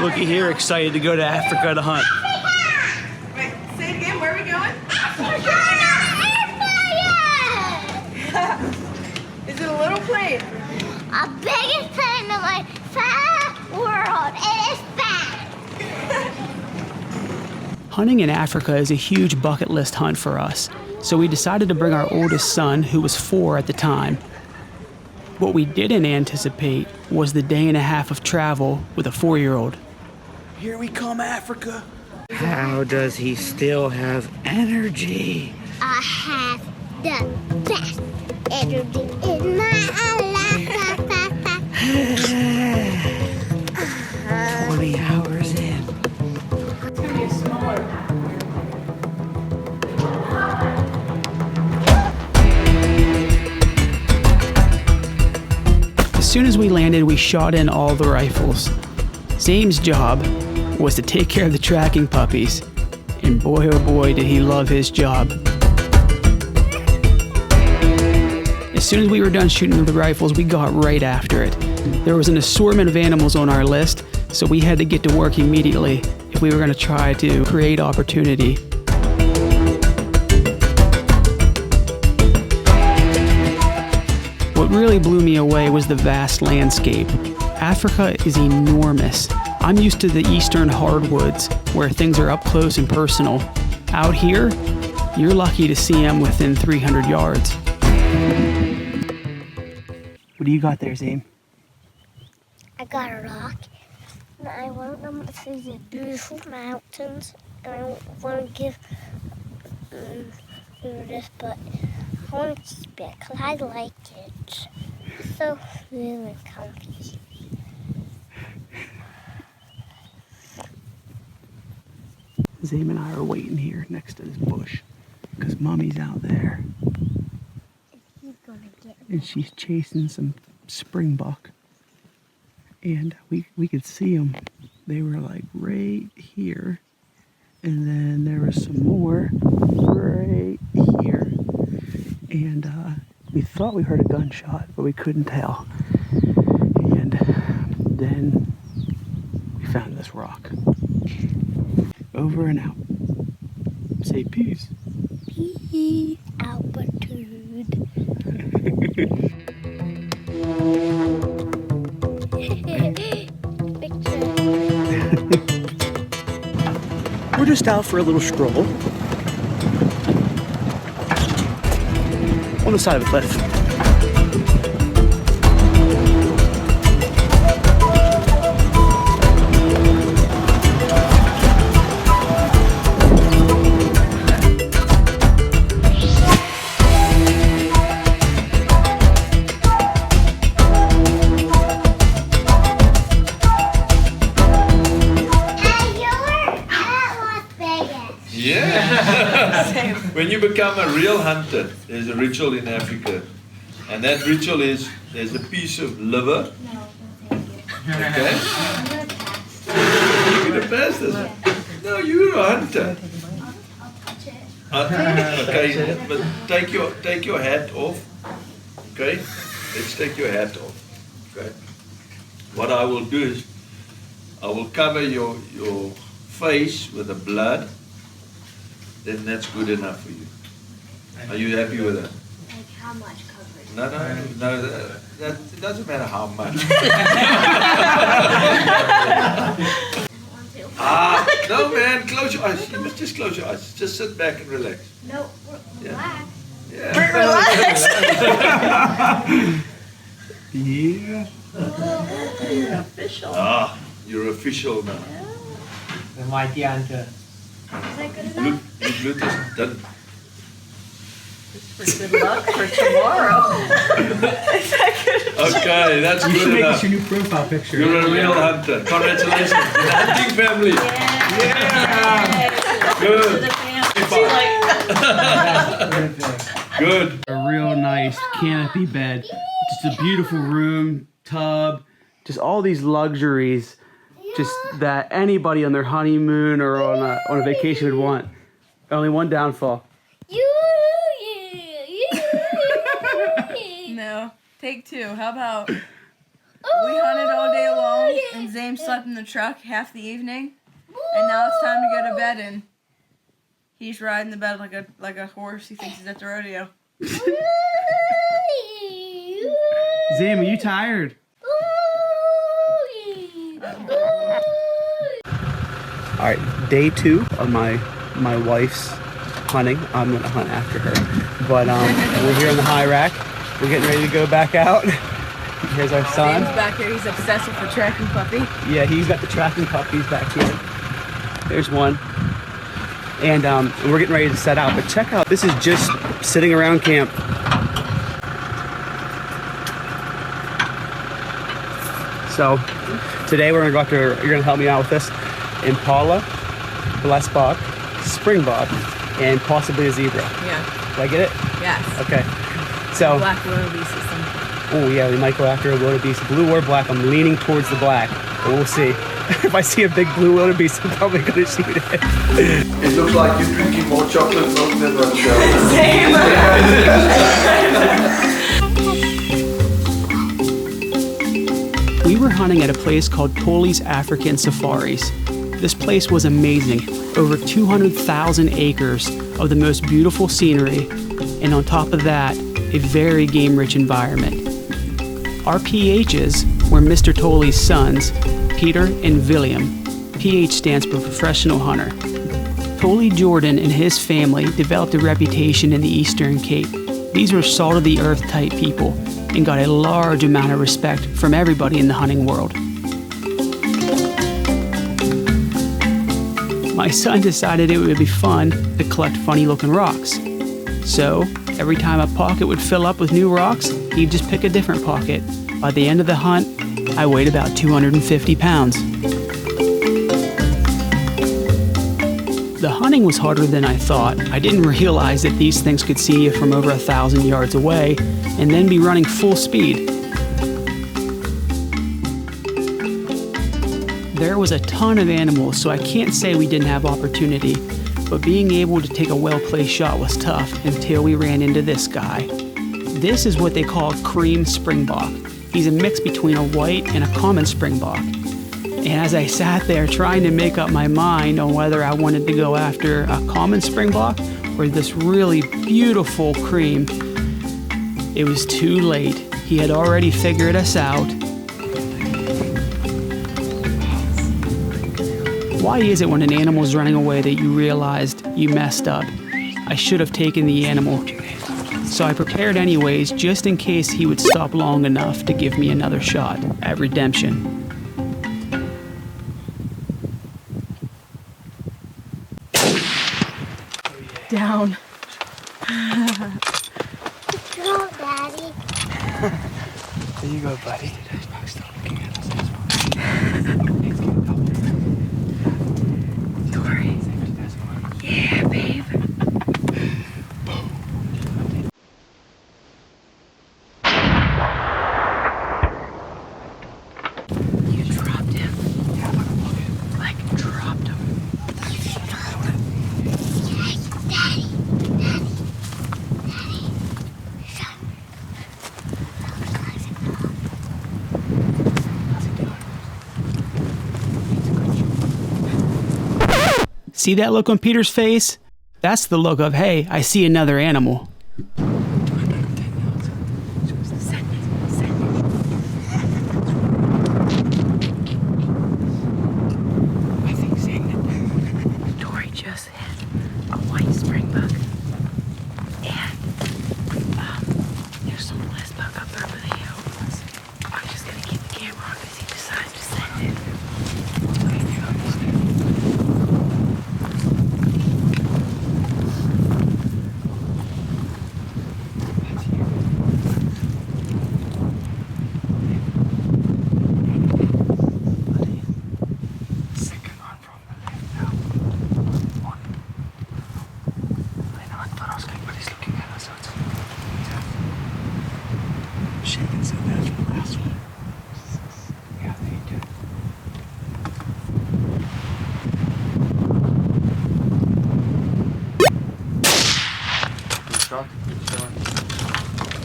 Looky here, excited to go to Africa to hunt. Wait, say it again. Where are we going? Is it a little plane? A biggest plane in my fat world. It is fat. Hunting in Africa is a huge bucket list hunt for us, so we decided to bring our oldest son, who was 4 at the time. What we didn't anticipate was the day and a half of travel with a 4-year-old. Here we come, Africa. How does he still have energy? I have the best energy in my life. 20 hours in. It's gonna be smaller. As soon as we landed, we shot in all the rifles. Zaim's job was to take care of the tracking puppies, and boy oh boy did he love his job. As soon as we were done shooting the rifles, we got right after it. There was an assortment of animals on our list, so we had to get to work immediately if we were going to try to create opportunity. What really blew me away was the vast landscape. Africa is enormous. I'm used to the eastern hardwoods, where things are up close and personal. Out here, you're lucky to see them within 300 yards. What do you got there, Zaim? I got a rock, and I want them to see the beautiful mountains, and I want to give this, but I want to keep it because I like it. It's so really comfy. Zaim and I are waiting here next to this bush because Mommy's out there He's gonna get me. and she's chasing some springbok. And we could see them. They were like right here. And then there was some more right here. And we thought we heard a gunshot, but we couldn't tell. And then we found this rock. Over and out. Say peace. Peace, altitude. We're just out for a little stroll on the side of a cliff. When you become a real hunter, there's a ritual in Africa. And that ritual is, there's a piece of liver. Okay? You're gonna pass this? No, you're a hunter. Okay, but take your hat off. Okay? Let's take your hat off. Okay? What I will do is, I will cover your face with the blood. Then that's good enough for you. Are you happy with that? Like how much coverage? No, that it doesn't matter how much. No man, close your eyes. You must just close your eyes. Just sit back and relax. No, relax. Yeah. Yeah. Official. You're official now. The mighty hunter. Is that good enough? Bloed is done. For good luck for tomorrow. Okay, that's You should good make enough. this your new profile picture. You're a real hunter. Congratulations. The hunting family. Yeah. Good. Good. A real nice canopy bed. Just a beautiful room, tub, just all these luxuries. Just that anybody on their honeymoon or on a vacation would want. Only one downfall. No. Take two. How about We hunted all day long, and Zaim slept in the truck half the evening, and now it's time to go to bed, and he's riding the bed like a horse. He thinks he's at the rodeo. Zaim, are you tired? All right, day 2 of my wife's hunting. I'm gonna hunt after her, but we're here in the high rack. We're getting ready to go back out. Here's our son. Zaim's back here. He's obsessed with the tracking puppy. Yeah, he's got the tracking puppies back here. There's one, and we're getting ready to set out. But check out, this is just sitting around camp. So today we're gonna go after. You're gonna help me out with this. Impala, Blesbok, Springbok, and possibly a zebra. Yeah. Did I get it? Yes. Okay. So. Black wildebeest system. Oh yeah, we might go after a wildebeest, blue or black. I'm leaning towards the black, but we'll see. If I see a big blue wildebeest, I'm probably gonna shoot it. It looks like you're drinking more chocolate milk than what We were hunting at a place called Tollies African Safaris. This place was amazing. Over 200,000 acres of the most beautiful scenery, and on top of that, a very game-rich environment. Our PHs were Mr. Tollies' sons, Peter and William. PH stands for Professional Hunter. Tolly Jordan and his family developed a reputation in the Eastern Cape. These were salt-of-the-earth type people and got a large amount of respect from everybody in the hunting world. My son decided it would be fun to collect funny-looking rocks. So, every time a pocket would fill up with new rocks, he'd just pick a different pocket. By the end of the hunt, I weighed about 250 pounds. The hunting was harder than I thought. I didn't realize that these things could see you from over 1,000 yards away and then be running full speed. There was a ton of animals, so I can't say we didn't have opportunity, but being able to take a well-placed shot was tough until we ran into this guy. This is what they call Creme Springbok. He's a mix between a white and a common Springbok. And as I sat there trying to make up my mind on whether I wanted to go after a common Springbok or this really beautiful Creme, it was too late. He had already figured us out. Why is it when an animal's running away that you realized you messed up? I should have taken the animal. So I prepared anyways, just in case he would stop long enough to give me another shot at redemption. Down. Good job, Daddy. There you go, buddy. Torey. Yeah, babe. You dropped him. Like, dropped him. See that look on Peter's face? That's the look of, hey, I see another animal. I think saying that Torey just hit a white springbok, and there's some blesbok up over the hill. I'm just gonna keep the camera on because he decides to send it.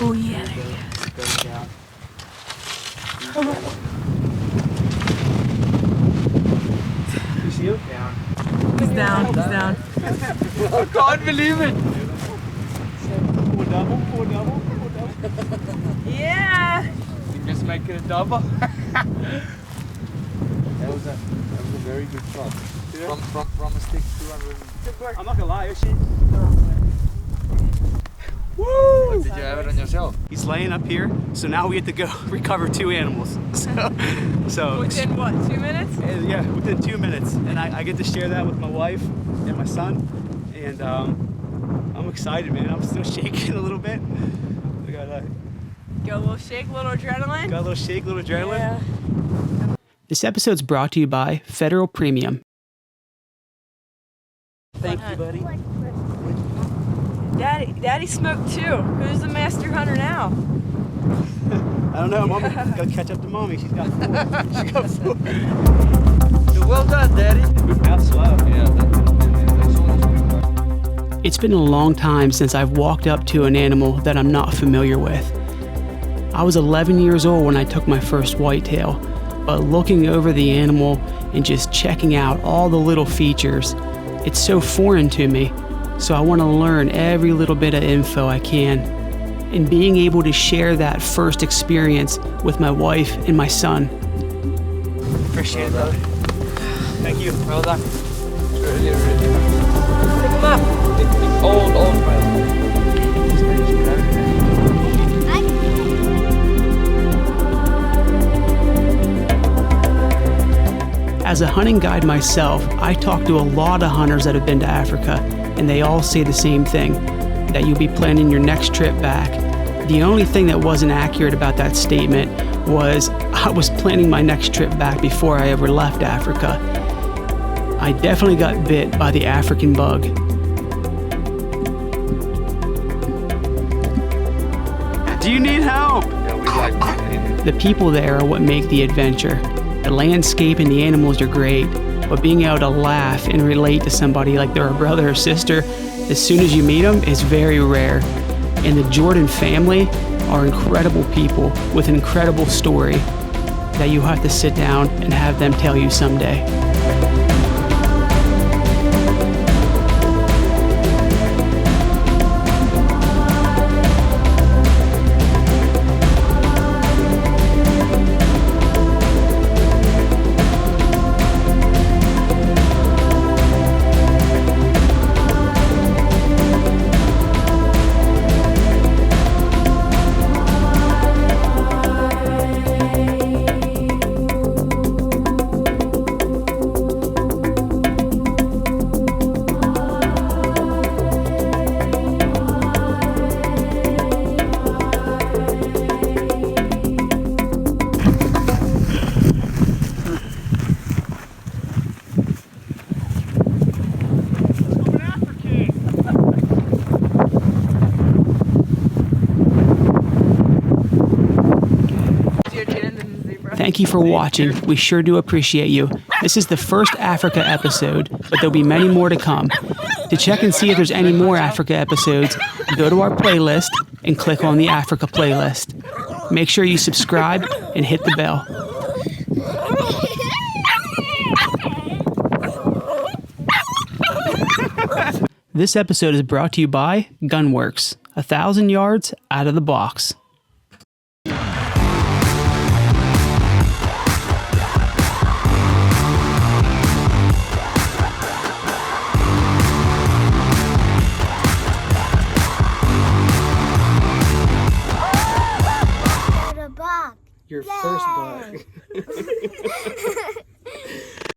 Oh yeah, there he is. You see him? Down. He's down. He's down. I can't believe it. Four double. Yeah. You just make it a double. that was a very good shot. Yeah. From a stick 200. I'm not gonna lie, she. Woo! Did you have it on yourself? He's laying up here, so now we have to go recover 2 animals. So Within what, 2 minutes? yeah, within 2 minutes, and I get to share that with my wife and my son, and I'm excited, man. I'm still shaking a little bit. I got Got a little shake, a little adrenaline? a little shake, a little adrenaline. Yeah. This episode's brought to you by Federal Premium. Thank you, buddy. Daddy smoked too. Who's the master hunter now? I don't know, Mommy. Gotta catch up to Mommy. She's got 4. She got 4. Well done, Daddy. Now slow. Yeah, that's always good. It's been a long time since I've walked up to an animal that I'm not familiar with. I was 11 years old when I took my first whitetail, but looking over the animal and just checking out all the little features, it's so foreign to me. So I want to learn every little bit of info I can. And being able to share that first experience with my wife and my son. Appreciate it, brother. Thank you. Well done. Really. Pick him up. Old man. As a hunting guide myself, I talk to a lot of hunters that have been to Africa, and they all say the same thing, that you'll be planning your next trip back. The only thing that wasn't accurate about that statement was I was planning my next trip back before I ever left Africa. I definitely got bit by the African bug. Do you need help? Yeah, we like it. The people there are what make the adventure. The landscape and the animals are great, but being able to laugh and relate to somebody like they're a brother or sister as soon as you meet them is very rare. And the Jordan family are incredible people with an incredible story that you have to sit down and have them tell you someday. Thank you for watching. We sure do appreciate you. This is the first Africa episode, but there'll be many more to come. To check and see if there's any more Africa episodes, go to our playlist and click on the Africa playlist. Make sure you subscribe and hit the bell. This episode is brought to you by Gunwerks, 1,000 yards out of the box. Got a bug. Your first bug.